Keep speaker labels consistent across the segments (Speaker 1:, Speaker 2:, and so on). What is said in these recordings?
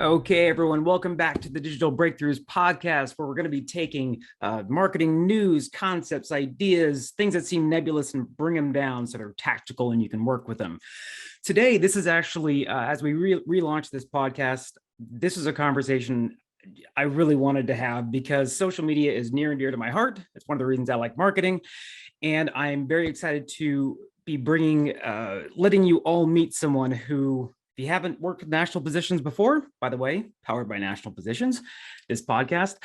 Speaker 1: Okay, everyone, welcome back to the Digital Breakthroughs podcast, where we're going to be taking marketing news, concepts, ideas, things that seem nebulous, and bring them down so they're tactical and you can work with them. Today, this is actually, as we relaunch this podcast, this is a conversation I really wanted to have because social media is near and dear to my heart. It's one of the reasons I like marketing. And I'm very excited to be letting you all meet someone who, if you haven't worked with national positions before, by the way, powered by National Positions, this podcast,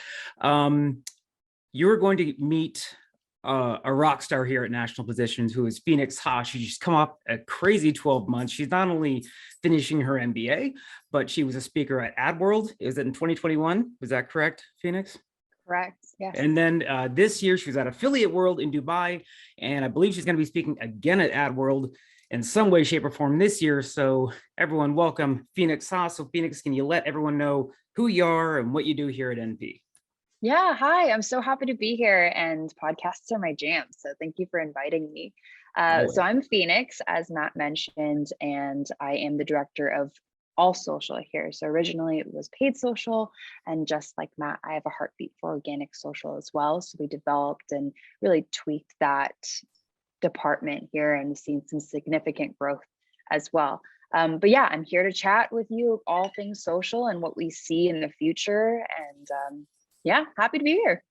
Speaker 1: you're going to meet a rock star here at National Positions who is Phoenix Ha. She's come up a crazy 12 months. She's not only finishing her MBA, but she was a speaker at AdWorld. Is it in 2021? Was that correct, Phoenix?
Speaker 2: Correct. Yes.
Speaker 1: And then this year she was at Affiliate World in Dubai, and I believe she's going to be speaking again at AdWorld in some way, shape, or form this year. So everyone, welcome Phoenix Ha. So Phoenix, can you let everyone know who you are and what you do here at NP?
Speaker 2: Yeah. Hi. I'm so happy to be here, and podcasts are my jam. So thank you for inviting me. So I'm Phoenix, as Matt mentioned, and I am the director of all social here. So originally it was paid social, and just like Matt, I have a heartbeat for organic social as well. So we developed and really tweaked that department here and seen some significant growth as well. But yeah, I'm here to chat with you all things social and what we see in the future. And yeah, happy to be here.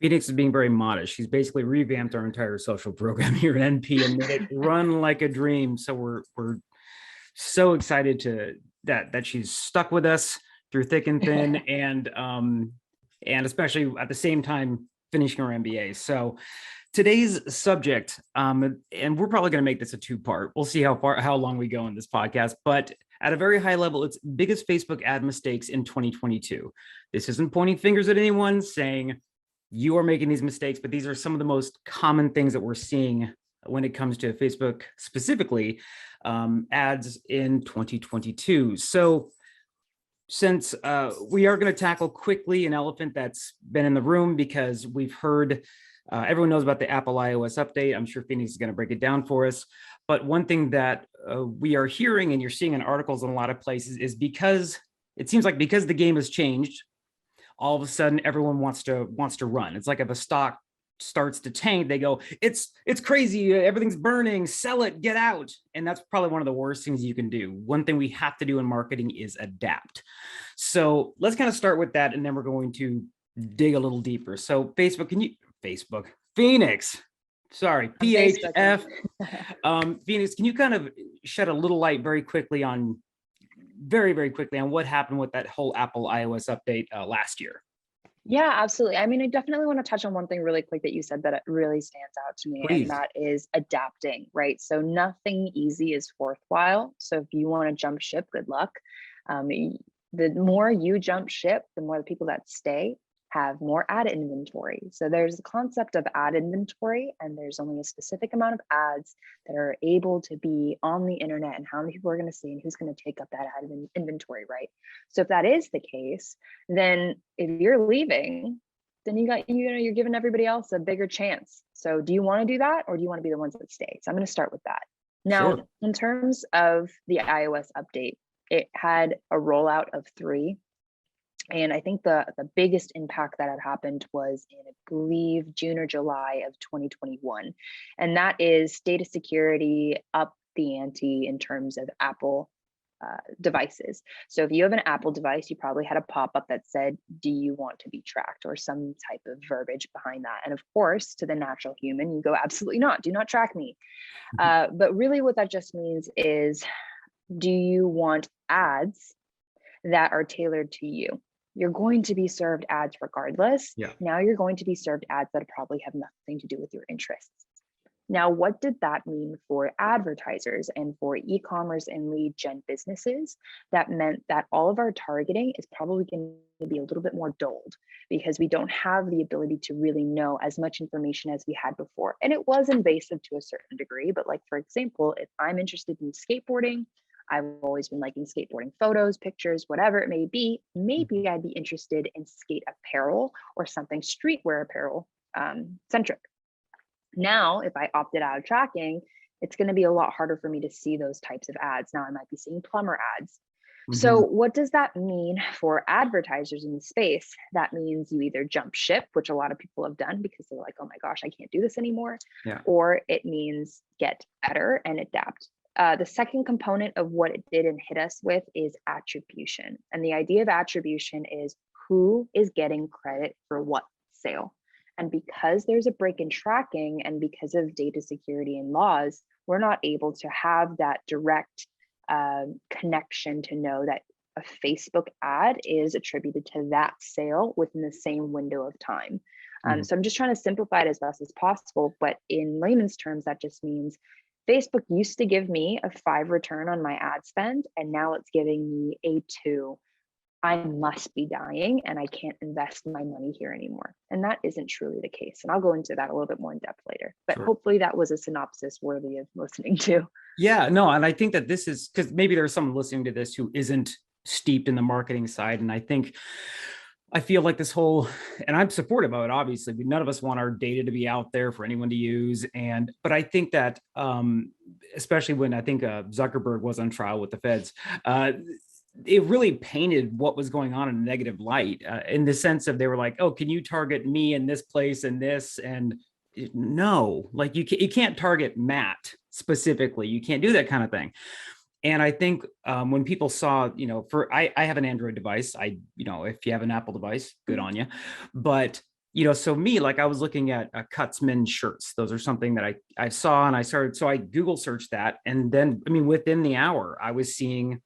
Speaker 1: Phoenix is being very modest. She's basically revamped our entire social program here at NP and made it run like a dream. So we're so excited that she's stuck with us through thick and thin, and especially at the same time finishing her MBA. So today's subject, and we're probably going to make this a two-part. We'll see how long we go in this podcast, but at a very high level, it's biggest Facebook ad mistakes in 2022. This isn't pointing fingers at anyone saying you are making these mistakes, but these are some of the most common things that we're seeing when it comes to Facebook specifically, ads in 2022. So since we are going to tackle quickly an elephant that's been in the room, because we've heard, everyone knows about the Apple iOS update. I'm sure Phoenix is going to break it down for us. But one thing that we are hearing, and you're seeing in articles in a lot of places, is because it seems like because the game has changed, all of a sudden everyone wants to run. It's like if a stock starts to tank, they go, it's crazy, everything's burning, sell it, get out. And that's probably one of the worst things you can do. One thing we have to do in marketing is adapt. So let's kind of start with that, and then we're going to dig a little deeper. So Phoenix, sorry, PHF. Phoenix, can you kind of shed a little light very quickly on what happened with that whole Apple iOS update last year?
Speaker 2: Yeah, absolutely. I mean, I definitely want to touch on one thing really quick that you said that it really stands out to me.
Speaker 1: Please.
Speaker 2: And that is adapting, right? So nothing easy is worthwhile. So if you want to jump ship, good luck. The more you jump ship, the more the people that stay have more ad inventory. So there's the concept of ad inventory, and there's only a specific amount of ads that are able to be on the internet, and how many people are going to see and who's going to take up that ad inventory, right? So if that is the case, then if you're leaving, then you're giving everybody else a bigger chance. So do you want to do that, or do you want to be the ones that stay? So I'm going to start with that. Now,
Speaker 1: Sure.
Speaker 2: In terms of the iOS update, it had a rollout of 3. And I think the biggest impact that had happened was in, I believe, June or July of 2021. And that is data security up the ante in terms of Apple devices. So if you have an Apple device, you probably had a pop-up that said, do you want to be tracked, or some type of verbiage behind that. And of course, to the natural human, you go, absolutely not, do not track me. But really what that just means is, do you want ads that are tailored to you? You're going to be served ads regardless.
Speaker 1: Yeah.
Speaker 2: Now you're going to be served ads that probably have nothing to do with your interests. Now, what did that mean for advertisers and for e-commerce and lead gen businesses? That meant that all of our targeting is probably going to be a little bit more dulled, because we don't have the ability to really know as much information as we had before. And it was invasive to a certain degree, but like, for example, if I'm interested in skateboarding, I've always been liking skateboarding photos, pictures, whatever it may be. Maybe I'd be interested in skate apparel or something streetwear apparel centric. Now, if I opted out of tracking, it's going to be a lot harder for me to see those types of ads. Now I might be seeing plumber ads. So what does that mean for advertisers in the space? That means you either jump ship, which a lot of people have done because they're like, oh my gosh, I can't do this anymore.
Speaker 1: Yeah.
Speaker 2: Or it means get better and adapt. The second component of what it did and hit us with is attribution. And the idea of attribution is who is getting credit for what sale. And because there's a break in tracking and because of data security and laws, we're not able to have that direct connection to know that a Facebook ad is attributed to that sale within the same window of time. So I'm just trying to simplify it as best as possible. But in layman's terms, that just means Facebook used to give me a 5 return on my ad spend, and now it's giving me a 2. I must be dying and I can't invest my money here anymore. And that isn't truly the case. And I'll go into that a little bit more in depth later, but hopefully that was a synopsis worthy of listening to.
Speaker 1: Yeah, no, and I think that this is because maybe there's someone listening to this who isn't steeped in the marketing side. And I feel like this whole, and I'm supportive of it, obviously, but none of us want our data to be out there for anyone to use. But I think that, especially when I think Zuckerberg was on trial with the feds, it really painted what was going on in a negative light, in the sense of they were like, oh, can you target me in this place and this? And no, like you can't target Matt specifically. You can't do that kind of thing. And I think when people saw, I have an Android device. If you have an Apple device, good on you. But, so me, like I was looking at Cutsman shirts. Those are something that I saw and I Google searched that. And then, within the hour, I was seeing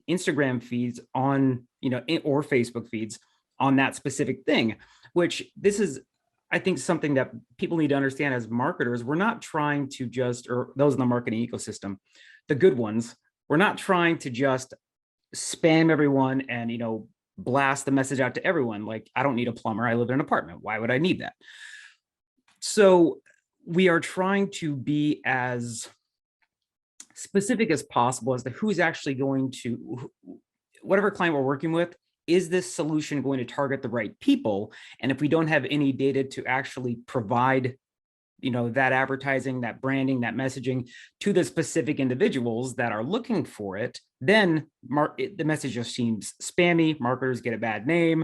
Speaker 1: Instagram feeds on, or Facebook feeds on that specific thing, which this is, I think, something that people need to understand as marketers. We're not trying to or those in the marketing ecosystem, the good ones, we're not trying to just spam everyone and, blast the message out to everyone. Like, I don't need a plumber. I live in an apartment. Why would I need that? So we are trying to be as specific as possible as to who's actually going to, whatever client we're working with, is this solution going to target the right people? And if we don't have any data to actually provide, that advertising, that branding, that messaging to the specific individuals that are looking for it, then the message just seems spammy, marketers get a bad name,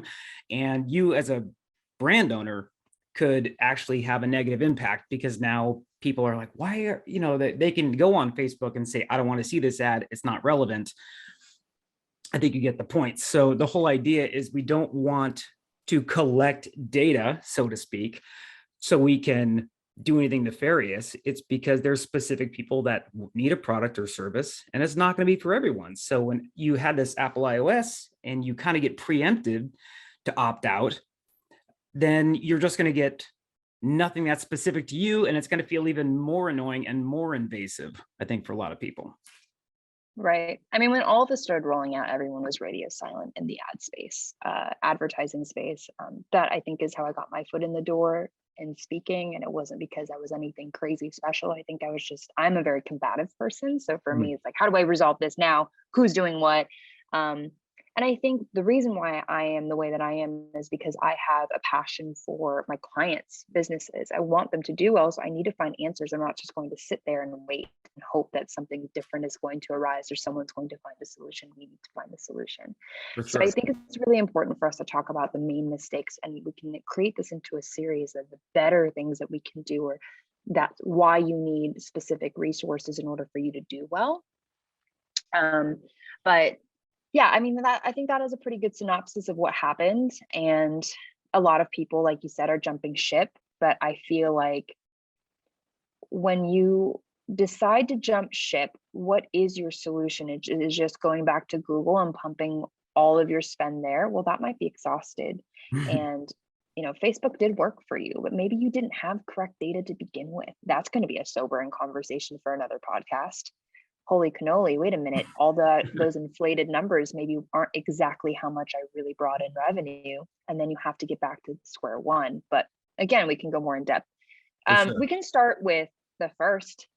Speaker 1: and you as a brand owner could actually have a negative impact because now people are like, why are, they can go on Facebook and say, I don't want to see this ad. It's not relevant. I think you get the point. So the whole idea is we don't want to collect data, so to speak, so we can do anything nefarious. It's because there's specific people that need a product or service, and it's not going to be for everyone. So when you had this Apple iOS and you kind of get preempted to opt out, then you're just going to get nothing that's specific to you, and it's going to feel even more annoying and more invasive, I think, for a lot of people.
Speaker 2: Right. When all of this started rolling out, everyone was radio silent in the ad space, advertising space. That I think is how I got my foot in the door in speaking. And it wasn't because I was anything crazy special. I think I'm a very combative person. So for me, it's like, how do I resolve this now? Who's doing what? And I think the reason why I am the way that I am is because I have a passion for my clients' businesses. I want them to do well, so I need to find answers. I'm not just going to sit there and wait and hope that something different is going to arise or someone's going to find the solution. We need to find the solution. Sure. So I think it's really important for us to talk about the main mistakes, and we can create this into a series of the better things that we can do, or that's why you need specific resources in order for you to do well. But yeah, I think that is a pretty good synopsis of what happened. And a lot of people, like you said, are jumping ship. But I feel like when you decide to jump ship, what is your solution? It is just going back to Google and pumping all of your spend there. Well, that might be exhausted. And, Facebook did work for you, but maybe you didn't have correct data to begin with. That's going to be a sobering conversation for another podcast. Holy cannoli, wait a minute, all those inflated numbers maybe aren't exactly how much I really brought in revenue. And then you have to get back to square one. But again, we can go more in depth. Sure. We can start with the first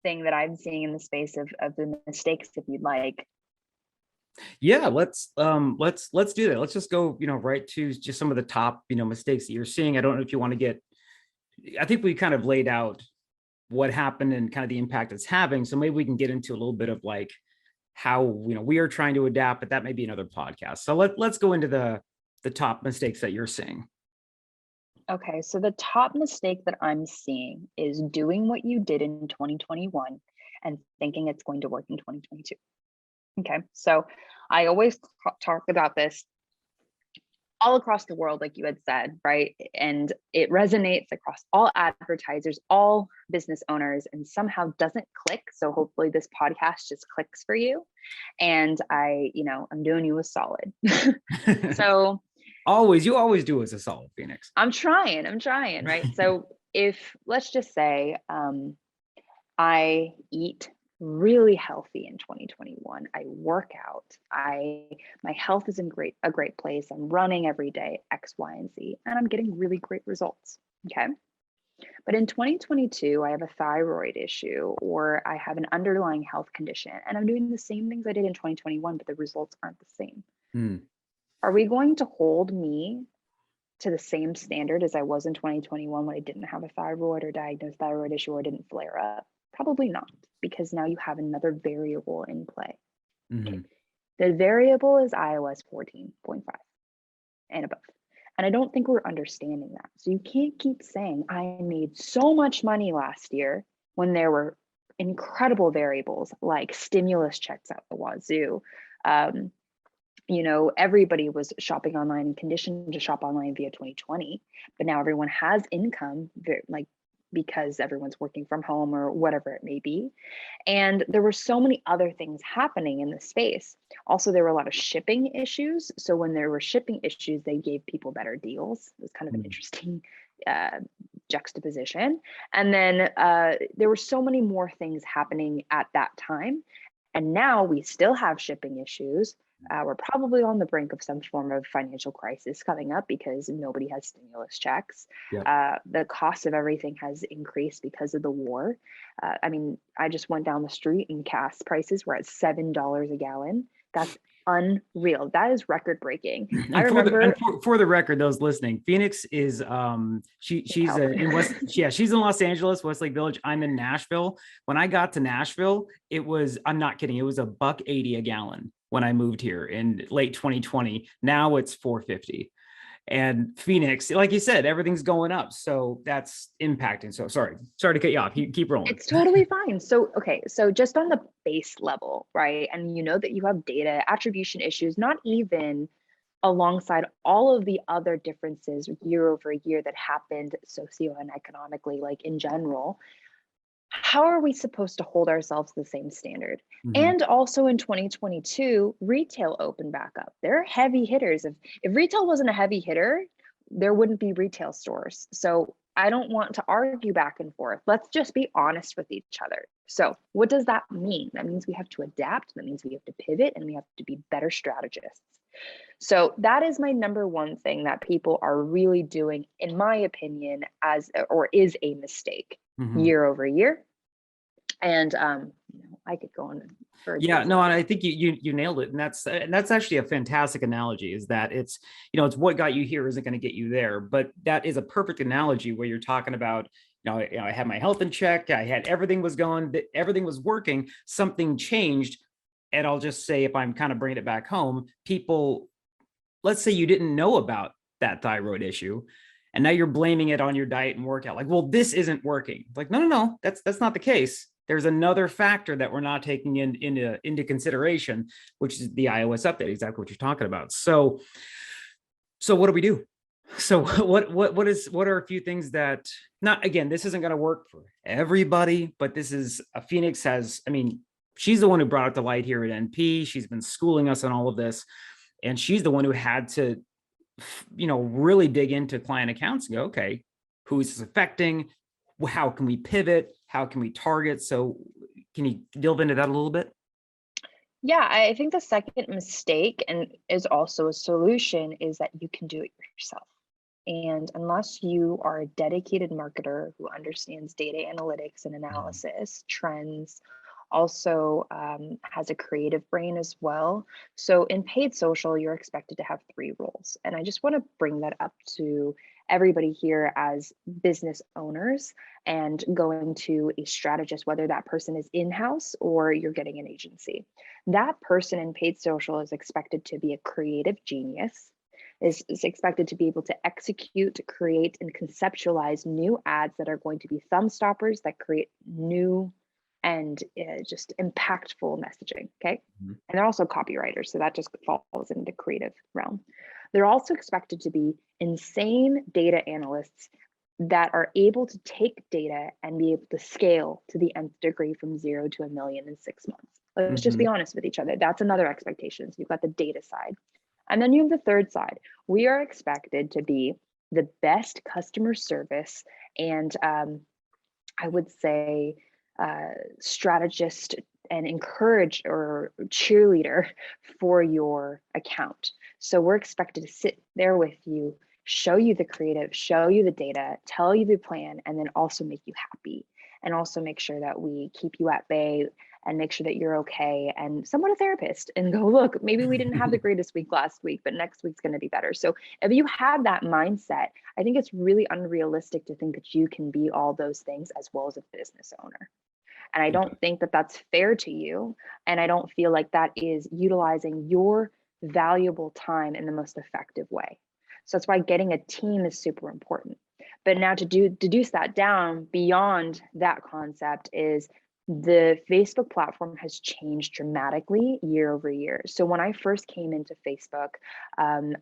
Speaker 2: thing that I'm seeing in the space of the mistakes, if you'd like.
Speaker 1: Yeah, let's do that. Let's just go, right to just some of the top, mistakes that you're seeing. I don't know if you want to I think we kind of laid out what happened and kind of the impact it's having. So maybe we can get into a little bit of like how, we are trying to adapt, but that may be another podcast. So let's go into the top mistakes that you're seeing.
Speaker 2: Okay, so the top mistake that I'm seeing is doing what you did in 2021 and thinking it's going to work in 2022. Okay, so I always talk about this all across the world, like you had said, right? And it resonates across all advertisers, all business owners, and somehow doesn't click. So hopefully this podcast just clicks for you. And I'm doing you a solid. So
Speaker 1: you always do us a solid, Phoenix.
Speaker 2: I'm trying, right? So if, let's just say, I eat really healthy in 2021. I work out. My health is in a great place. I'm running every day, X, Y, and Z, and I'm getting really great results. Okay. But in 2022, I have a thyroid issue or I have an underlying health condition and I'm doing the same things I did in 2021, but the results aren't the same. Are we going to hold me to the same standard as I was in 2021 when I didn't have a thyroid or diagnosed thyroid issue or didn't flare up? Probably not, because now you have another variable in play.
Speaker 1: Mm-hmm.
Speaker 2: The variable is iOS 14.5 and above. And I don't think we're understanding that. So you can't keep saying, I made so much money last year when there were incredible variables like stimulus checks out the wazoo. Everybody was shopping online and conditioned to shop online via 2020, but now everyone has income, because everyone's working from home or whatever it may be. And there were so many other things happening in the space. Also, there were a lot of shipping issues. So when there were shipping issues, they gave people better deals. It was kind of an interesting juxtaposition. And then there were so many more things happening at that time. And now we still have shipping issues. We're probably on the brink of some form of financial crisis coming up because nobody has stimulus checks. Yep. The cost of everything has increased because of the war. I just went down the street and gas prices were at $7 a gallon. That's unreal. That is record breaking. I remember.
Speaker 1: For the record, those listening, Phoenix is she's in Los Angeles, Westlake Village. I'm in Nashville. When I got to Nashville, I'm not kidding, it was $1.80 a gallon when I moved here in late 2020. Now it's $4.50. And Phoenix, like you said, everything's going up. So that's impacting. So sorry to cut you off. Keep rolling.
Speaker 2: It's totally fine. So, okay. So just on the base level, right? And you know that you have data attribution issues, not even alongside all of the other differences year over year that happened socio and economically, like in general. How are we supposed to hold ourselves to the same standard? Mm-hmm. And also in 2022, retail opened back up. They're heavy hitters. If retail wasn't a heavy hitter, there wouldn't be retail stores. So I don't want to argue back and forth. Let's just be honest with each other. So what does that mean? That means we have to adapt. That means we have to pivot and we have to be better strategists. So that is my number one thing that people are really doing, in my opinion, is a mistake. Mm-hmm. Year over year. And I could go on for
Speaker 1: and I think you nailed it. And that's actually a fantastic analogy, is that it's what got you here isn't going to get you there. But that is a perfect analogy where you're talking about, I had my health in check, I had everything was working, something changed. And I'll just say, if I'm kind of bringing it back home, people, let's say you didn't know about that thyroid issue, and now you're blaming it on your diet and workout. Like, well, this isn't working. Like, no, that's not the case. There's another factor that we're not taking into consideration, which is the iOS update, exactly what you're talking about. So what do we do? So what are a few things that, not, again, this isn't going to work for everybody, but this is Phoenix she's the one who brought it to light here at NP. She's been schooling us on all of this, and she's the one who had to really dig into client accounts and go, okay, who is this affecting? How can we pivot? How can we target? So can you delve into that a little bit?
Speaker 2: Yeah, I think the second mistake, and is also a solution, is that you can do it yourself. And unless you are a dedicated marketer who understands data analytics and analysis, trends, also has a creative brain as well. So in paid social, you're expected to have 3 roles. And I just want to bring that up to everybody here as business owners and going to a strategist, whether that person is in-house or you're getting an agency. That person in paid social is expected to be a creative genius, is expected to be able to execute, to create, and conceptualize new ads that are going to be thumb stoppers that create new and just impactful messaging, okay?
Speaker 1: Mhm.
Speaker 2: And they're also copywriters, so that just falls into the creative realm. They're also expected to be insane data analysts that are able to take data and be able to scale to the nth degree from 0 to 1,000,000 in 6 months. Let's just be honest with each other. That's another expectation. So you've got the data side. And then you have the third side. We are expected to be the best customer service and I would say strategist and encourage or cheerleader for your account. So we're expected to sit there with you, show you the creative, show you the data, tell you the plan, and then also make you happy. And also make sure that we keep you at bay and make sure that you're okay and somewhat a therapist and go, look, maybe we didn't have the greatest week last week, but next week's going to be better. So if you have that mindset, I think it's really unrealistic to think that you can be all those things as well as a business owner. And I don't think that that's fair to you. And I don't feel like that is utilizing your valuable time in the most effective way. So that's why getting a team is super important. But now to deduce that down beyond that concept is the Facebook platform has changed dramatically year over year. So when I first came into Facebook,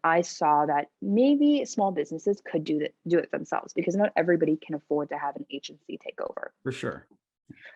Speaker 2: I saw that maybe small businesses could do it themselves because not everybody can afford to have an agency take over.
Speaker 1: For sure.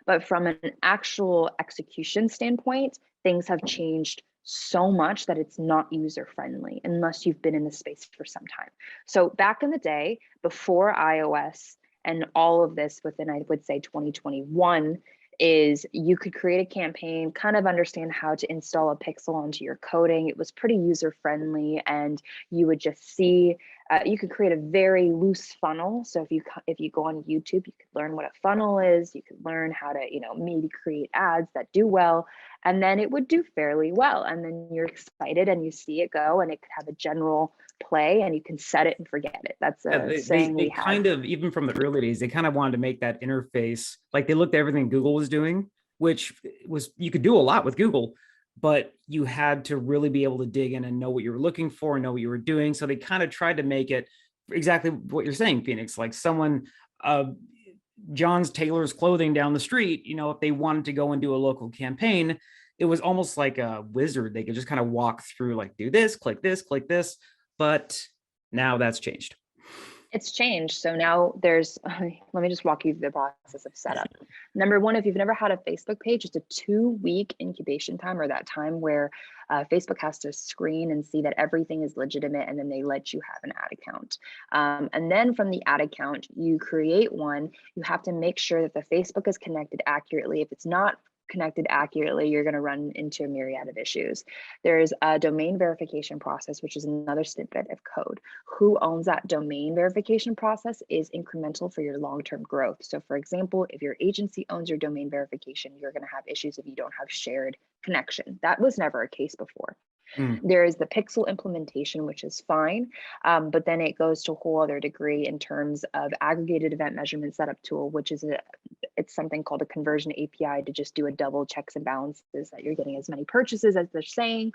Speaker 2: But from an actual execution standpoint, things have changed so much that it's not user friendly unless you've been in the space for some time. So back in the day, before iOS and all of this within, I would say 2021, is you could create a campaign, kind of understand how to install a pixel onto your coding. It was pretty user friendly, and you would just see, you could create a very loose funnel. So if you go on YouTube, you could learn what a funnel is. You could learn how to, maybe create ads that do well, and then it would do fairly well. And then you're excited and you see it go, and it could have a general play, and you can set it and forget it. That's
Speaker 1: Yeah,
Speaker 2: a saying
Speaker 1: they
Speaker 2: we have.
Speaker 1: kind of, even from the early days, they kind of wanted to make that interface, like they looked at everything Google was doing, which was, you could do a lot with Google, but you had to really be able to dig in and know what you were looking for and know what you were doing. So they kind of tried to make it exactly what you're saying, Phoenix, like someone, John's Taylor's clothing down the street, if they wanted to go and do a local campaign, it was almost like a wizard. They could just kind of walk through, like, do this, click this, click this. But now that's changed.
Speaker 2: It's changed. So now let me just walk you through the process of setup. Number one, if you've never had a Facebook page, it's a 2-week incubation time, or that time where Facebook has to screen and see that everything is legitimate, and then they let you have an ad account. And then from the ad account, you create one. You have to make sure that the Facebook is connected accurately. If it's not connected accurately, you're going to run into a myriad of issues. There's a domain verification process, which is another snippet of code. Who owns that domain verification process is incremental for your long-term growth. So for example, if your agency owns your domain verification, you're going to have issues if you don't have shared connection. That was never a case before. There is the pixel implementation, which is fine, but then it goes to a whole other degree in terms of aggregated event measurement setup tool, which is it's something called a conversion API to just do a double checks and balances that you're getting as many purchases as they're saying.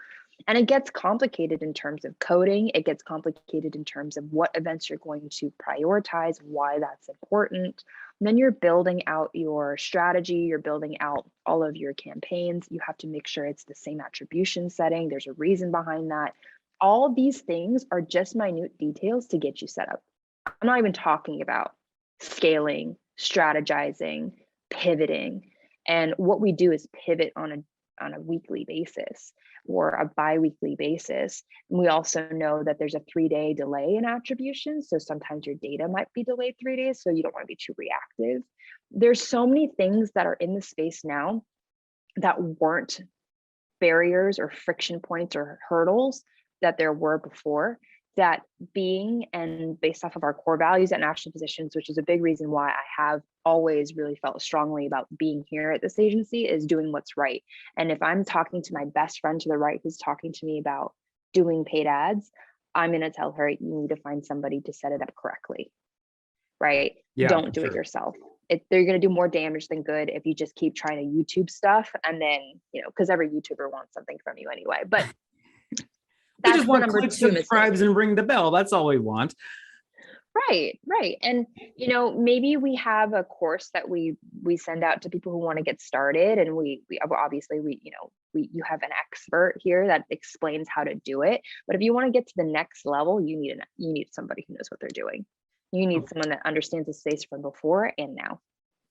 Speaker 2: And it gets complicated in terms of coding. It gets complicated in terms of what events you're going to prioritize, why that's important. And then you're building out your strategy, you're building out all of your campaigns. You have to make sure it's the same attribution setting. There's a reason behind that. All these things are just minute details to get you set up. I'm not even talking about scaling, strategizing, pivoting. And what we do is pivot on a weekly basis or a bi-weekly basis. And we also know that there's a 3-day delay in attribution. So sometimes your data might be delayed 3 days. So you don't want to be too reactive. There's so many things that are in the space now that weren't barriers or friction points or hurdles that there were before, that being and based off of our core values at National Physicians, which is a big reason why I have always really felt strongly about being here at this agency, is doing what's right. And if I'm talking to my best friend to the right who's talking to me about doing paid ads, I'm going to tell her, you need to find somebody to set it up correctly, right?
Speaker 1: Yeah,
Speaker 2: Don't do
Speaker 1: sure.
Speaker 2: it yourself. They're going to do more damage than good if you just keep trying to YouTube stuff, and then, because every YouTuber wants something from you anyway. But
Speaker 1: We
Speaker 2: that's
Speaker 1: just
Speaker 2: the
Speaker 1: want
Speaker 2: number
Speaker 1: click,
Speaker 2: two mistake.
Speaker 1: subscribes, and ring the bell. That's all we want.
Speaker 2: Right. And maybe we have a course that we send out to people who want to get started, and we obviously you have an expert here that explains how to do it. But if you want to get to the next level, you need somebody who knows what they're doing. You need someone that understands the space from before and now.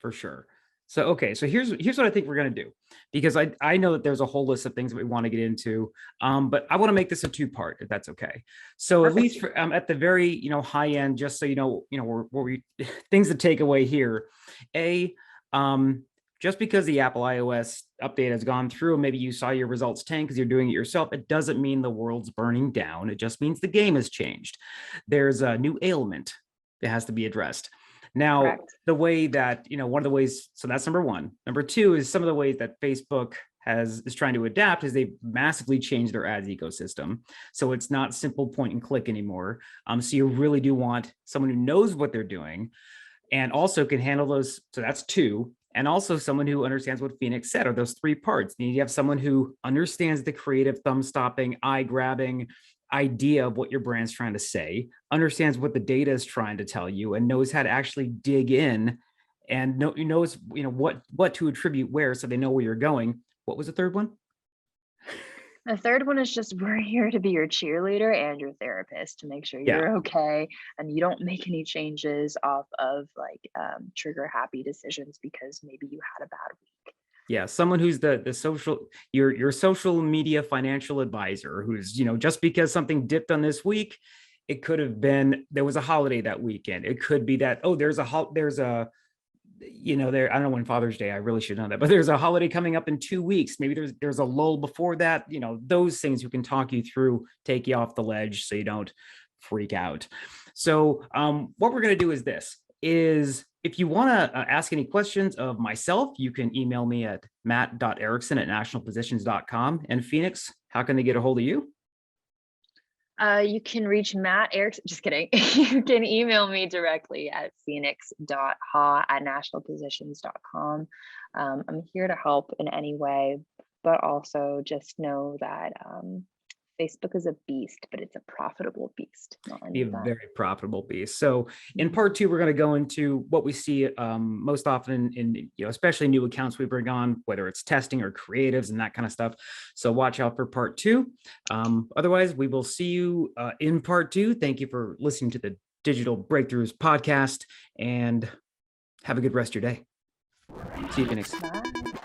Speaker 1: For sure. So, okay. So here's what I think we're going to do, because I know that there's a whole list of things that we want to get into. But I want to make this a 2-part, if that's okay. So
Speaker 2: Perfect.
Speaker 1: at least for, at the very, high end, just so we things to take away here. Just because the Apple iOS update has gone through, maybe you saw your results tank because you're doing it yourself, it doesn't mean the world's burning down. It just means the game has changed. There's a new ailment that has to be addressed. Now,
Speaker 2: Correct.
Speaker 1: the way that, one of the ways, so that's number one. Number two is some of the ways that Facebook is trying to adapt is they've massively changed their ads ecosystem. So it's not simple point and click anymore. So you really do want someone who knows what they're doing and also can handle those. So that's 2. And also someone who understands what Phoenix said, are those 3 parts. You have someone who understands the creative, thumb-stopping, eye-grabbing idea of what your brand's trying to say, understands what the data is trying to tell you, and knows how to actually dig in and knows what to attribute where, so they know where you're going. What was the third one?
Speaker 2: The third one is just, we're here to be your cheerleader and your therapist to make sure you're okay and you don't make any changes off of trigger happy decisions because maybe you had a bad week.
Speaker 1: Yeah, someone who's the social, your social media financial advisor, who's, just because something dipped on this week, it could have been, there was a holiday that weekend. It could be that, I don't know when Father's Day, I really should know that, but there's a holiday coming up in 2 weeks. Maybe there's a lull before that, those things who can talk you through, take you off the ledge so you don't freak out. So what we're going to do is this, if you want to ask any questions of myself, you can email me at matt.erickson@nationalpositions.com. And Phoenix, how can they get a hold of you?
Speaker 2: You can reach Matt Erickson. Just kidding. You can email me directly at phoenix.ha@nationalpositions.com. I'm here to help in any way, but also just know that Facebook is a beast, but it's a profitable beast.
Speaker 1: Be a very profitable beast. So in part 2, we're going to go into what we see most often in especially new accounts we bring on, whether it's testing or creatives and that kind of stuff. So watch out for part 2. Otherwise, we will see you in part 2. Thank you for listening to the Digital Breakthroughs podcast, and have a good rest of your day. See you, Phoenix.
Speaker 2: Bye.